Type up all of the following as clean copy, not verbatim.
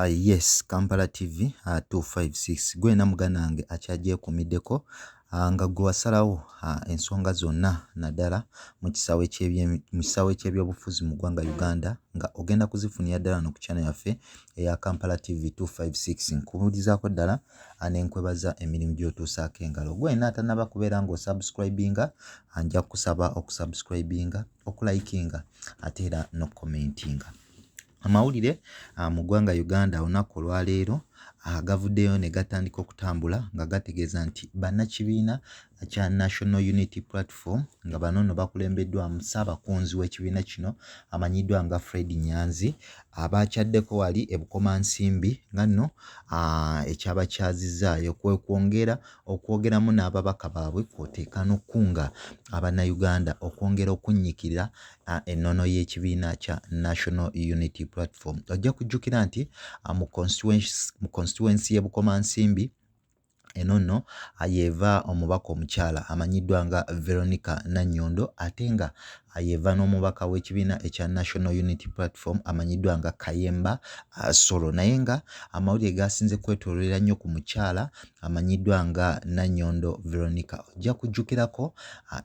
Yes, Kampala TV 256 gwena muganange akyagyeekumiddeko nga gwe wasalawo ensonga zonna naddala mu kisaawe ky'ebyobufuzi mu ggwanga Uganda nga ogenda kuzifunira ddala no ku channel yaffe eya Kampala TV 256 nkubuulizaako ddala nenkwebaza emirimu gy'otuusaako engalo gwena atannaba kubeera ng'osubscribinga nja kusaba okusubscribinga okulikinga ate era n'okukomentinga. Amawulire mu ggwanga Uganda olunaku olwaleero gavuddeyo ne gatandika okutambula nga gategeeza nti bannakibiina kya National Unity Platform nga bano no bakulembeddwamu Ssaabakunzi w'ekibiina kino amanyiddwa nga Fred Nyanzi abakyaddeko wali e Bukomansimbi nga nno ekyabakyazizaayo okwogeramu n'ababaka baabwe kw'oteeka n'okkunga Abannayuganda okwongera okunnyikirira ennono y'ekibiina kya National Unity Platform. Ojja kujjukira nti mu constituency y'e Bukomansimbi eno nno yeeva omubaka omukyala amanyiddwa nga Veronica Nannyondo ate nga yeeva n'omubaka w'ekibiina ekya National Unity Platform amanyiddwa nga Kayemba Solo naye nga amawulire gasinze kwetoolera nnyo ku mukyala amanyiddwa nga Nannyondo Veronica. Ojja kujjukirako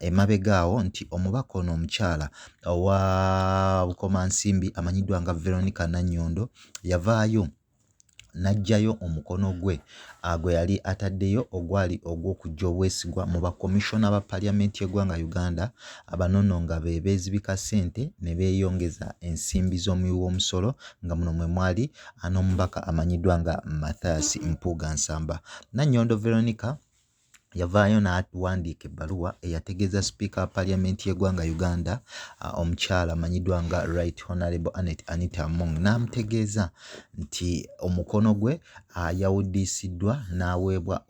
emabegaawo nti omubaka ono omukyala owa Bukomansimbi amanyiddwa nga Veronica Nannyondo yavaayo n'aggyayo omukono gwe gwe yali ataddeyo ogwali ogw'okujja obwesigwa mu bakomishona ba paliamenti y'eggwanga Uganda abanono nga be beezibika ssente ne beeyongeza ensimbi z'omuwi w'omusolo nga muno mwe mwali n'omubaka amanyiddwa nga Mathias Mpuuga Nsamba. Nannyondo Veronica yavaayo n'awandiika ebbaluwa eyategeeza sipiika wa paliamenti y'eggwanga Uganda omukyala amanyiddwa nga Right Honorable Anita Among n'amutegeeza nti omukono gwe yawuddiisiddwa n'aweebwa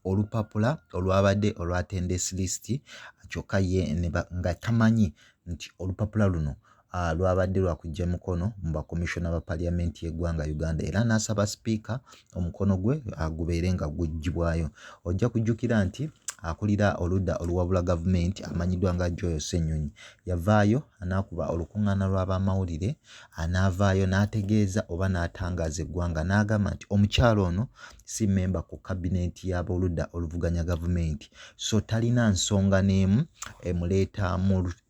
olupapula olwabadde olwa attendance list kyokka ye nga tamanyi nti olupapula luno lwabadde lwakujja mukono mu bakomishona ba paliamenti y'eggwanga Uganda era n'asaba sipiika omukono gwe gubeere nga guggyibwayo. Ojja kujjukira nti akulira oludda oluwabula gavumenti amanyiddwa nga Joel Ssenyonyi yavaayo n'akuba olukuŋŋaana lw'abamawulire n'avaayo n'ategeeza oba n'atangaaza eggwanga n'agamba nti omukyalo ono si memba ku kabineeti y'abooludda oluvuganya gavumenti so talina nsonga n'emu emuleeta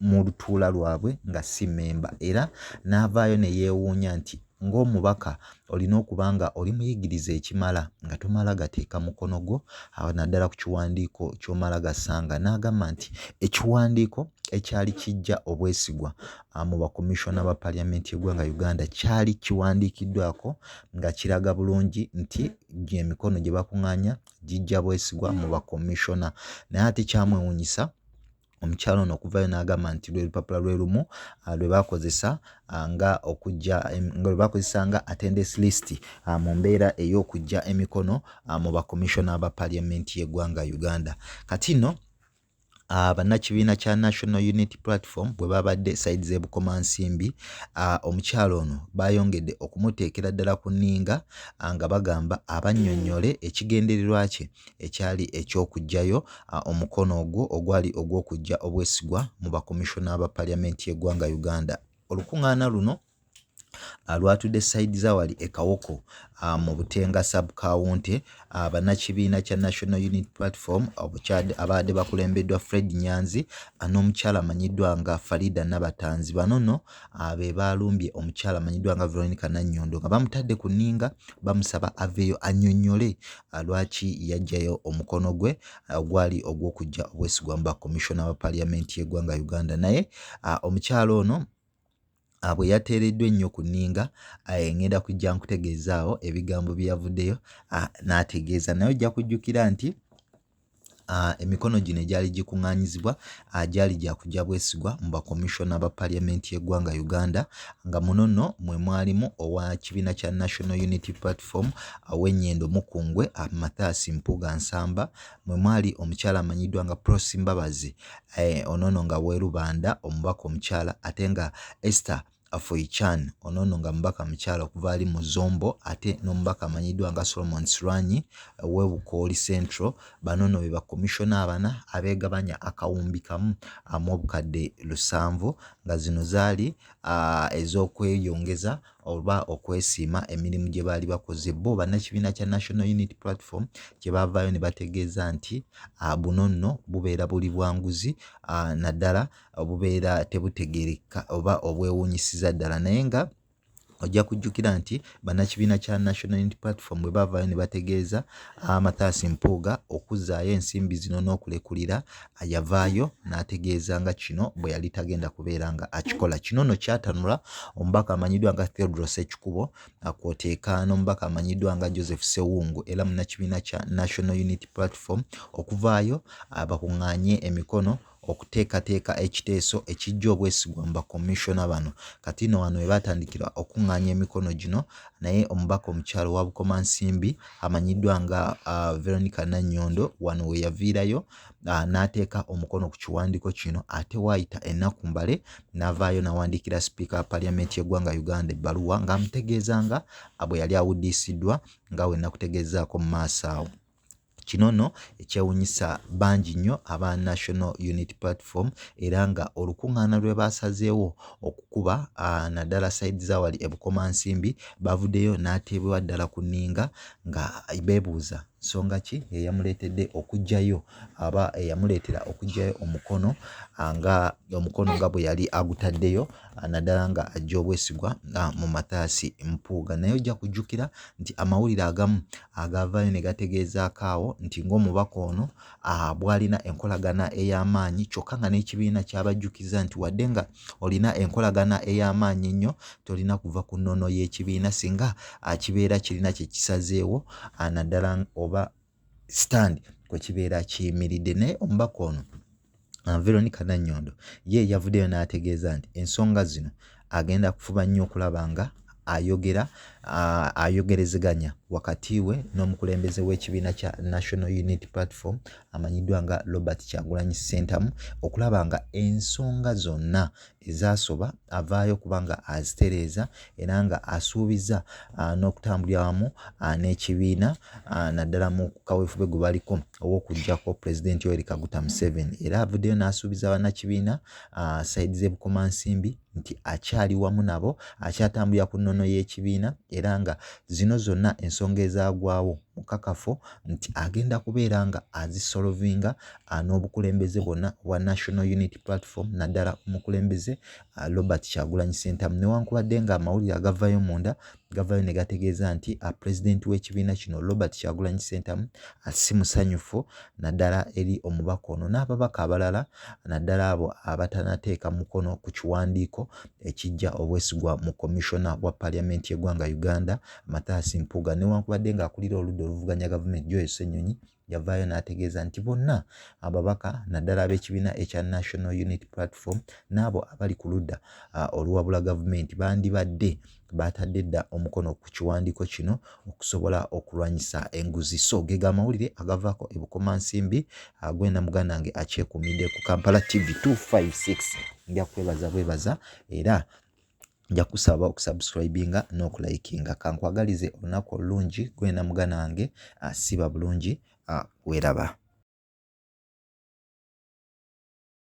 mu lutuula lwabwe nga si memba era n'avaayo ne yeewuunya nti ng'omubaka olina okuba nga oli muyigiriza ekimala nga tomala gateeka mukono gwo naddala ku kiwandiiko ky'omala gasanga n'agamba nti ekiwandiiko ekyali kijja obwesigwa mu bakomishona ba paliamenti y'eggwanga Uganda kyali kiwandiikiddwako nga kiraga bulungi nti emikono gye bakuŋŋaanya gijja bwesigwa mu bakomishona naye ate kyamwewuunyisa omukyalo ono okuvaayo n'agamba nti lwe lupapula lwe lumu lwe bakozesa nga attendance list mu mbeera ey'okujja emikono mu bakomishona ba paliamenti y'eggwanga Uganda. Kati nno bannakibiina kya National Unity Platform bwe babadde side z'e Bukomansimbi omukyalo ono bayongedde okumuteekera ddala ku nninga nga bagamba abannyonnyole ekigendererwa kye ekyali eky'okuggyayo omukono ogwo ogwali ogw'okujja obwesigwa mu bakomishona ba paliamenti y'eggwanga Uganda. Olukuŋŋaana luno lwatudde side za wali e Kawoko mu Butenga sub county bannakibiina kya National Unity Platform abadde bakulembeddwa Fred Nyanzi n'omukyala amanyiddwa nga Farida Nabatanzi bano nno be balumbye omukyala amanyiddwa nga Veronica Nannyondo nga bamutadde ku nninga bamusaba aveeyo annyonnyole lwaki yaggyayo omukono gwe ogwali ogw'okujja obwesigwa mu bakomishona ba paliamenti y'eggwanga Uganda naye omukyala ono bwe yateereddwa ennyo ku nninga ngenda kujja nkutegeezaawo ebigambo bye yavuddeyo n'ategeeza naye ojja kujjukira nti emikono gino egyali gikuŋŋaanyizibwa gyali gya kujja bwesigwa mu bakomishona ba paliamenti y'eggwanga Uganda nga muno nno mwe mwalimu owa kibiina kya National Unity Platform w'Ennyendo Mukungwe Mathias Mpuuga Nsamba mwe mwali omukyala amanyiddwa nga Prosy Mbabazi onono nga Weerubanda omubaka omukyala ate nga Esther Afoichan onono nga mubaka mukyala okuva ali mu Zombo ate n'omubaka amanyiddwa nga Solomon Sranyi w'Ebukooli Central banono be bakomishona abana abeegabanya akawumbi kamu mu obukadde 700 nga zino zaali ez'okweyongeza oba okwesiima emirimu gye baali bakoze. Bo bannakibiina kya National Unity Platform kye baavaayo ne bategeeza nti buno nno bubeera buli bwanguzi naddala obubeera tebutegeereka oba obwewuunyisiza ddala, naye nga ojja kujjukira nti bannakibiina kya National Unity Platform bwe baavaayo ne bategeeza Mathias Mpuuga okuzzaayo ensimbi zino n'okulekulira, yavaayo n'ategeeza nga kino bwe yali tagenda kubeera nga akikola. Kino nno kyatanula omubaka amanyiddwa nga Theodore Ssekikubo kw'oteeka n'omubaka amanyiddwa nga Joseph Ssewungu era munnakibiina kya National Unity Platform okuvaayo bakuŋŋaanye emikono okuteekateeka ekiteeso ekijja obwesigwa mu bakomishona bano. Kati nno wano we baatandikira okuŋŋaanya emikono gino, naye omubaka omukyalo wa Bukomansimbi amanyiddwa nga Veronica Nannyondo wano we yaviirayo n'ateeka omukono ku kiwandiiko kino, ate waayita ennaku mbale n'avaayo n'awandiikira sipiika wa Paliamenti y'eggwanga Uganda ebbaluwa ng'amutegeeza nga bwe yali awuddiisiddwa nga we nakutegeezaako mu maaso awo. Kino nno ekyewuunyisa bangi nnyo aba National Unity Platform era nga olukuŋŋaana lwe baasazeewo okukuba naddala sayidi zawali e Bukomansimbi bavuddeyo n'ateebwa ddala ku nninga nga beebuuza nsonga ki eyamuleetedde okuggyayo aba eyamuleetera okuggyayo omukono nga bwe yali agutaddeyo naddala nga ajja obwesigwa mu Mathias Mpuuga. Naye ojja kujjukira nti amawulire agamu agavaayo ne gategeezaako awo nti ng'omubaka ono bw'alina enkolagana ey'amaanyi kyokka nga n'ekibiina kyabajjukiza nti wadde nga olina enkolagana ey'amaanyi ennyo tolina kuva ku nnono y'ekibiina singa kibeera kirina kye kisazeewo naddala oba stand kwe kibeera kiyimiridde. Naye omubaka ono Veronica Nannyondo ye yavuddeyo n'ategeeza nti ensonga zino agenda kufuba nnyo okulaba nga ayogerezeganya wakati we n'omukulembeze w'ekibiina kya National Unity Platform amanyiddwa nga Robert Kyagulanyi Ssentamu okulaba nga ensonga zonna ezaasoba avaayo kubanga azitereeza era nga asuubiza n'okutambulira wamu n'ekibiina naddala mu kaweefube gwe baliko ow'okuggyako Pulezidenti Yoweri Kaguta Museveni. Era avuddeyo n'asuubiza bannakibiina sayidi z'e Bukomansimbi nti akyali wamu nabo, akyatambulira ku nnono y'ekibiina era nga zino zonna ensonga ezaagwawo mukakafu nti agenda kubeera nga azisolovinga n'obukulembeze bwonna wa National Unity Platform naddala omukulembeze Robert Kyagulanyi Ssentamu. Newankubadde nga amawulire agavaayo munda gavaayo ne gategeeza nti pulezidenti w'ekibiina kino Robert Kyagulanyi Ssentamu si musanyufu naddala eri omubaka ono n'ababaka abalala naddala abo abatanateeka mukono ku kiwandiiko ekijja obwesigwa mu komishona wa Paliamenti y'eggwanga Uganda Mathias Mpuuga. Newankubadde nga akulira oludda oluvuganya gavumenti Joel Ssenyonyi yavaayo n'ategeeza nti bonna ababaka naddala ab'ekibiina ekya National Unity Platform n'abo abali ku ludda oluwabula gavumenti bandibadde baatadde dda omukono ku kiwandiiko kino okusobola okulwanyisa enguzi. So ge amawulire agavaako e Bukomansimbi Gwenda Mugandange akyekuumidde ku Kampala TV 256. Nja kwebaza era nja kusaba okusubscribinga n'okulayikinga. Kankwagalize olunaku olulungi. Gwenda Mugandange siba bulungi weeraba.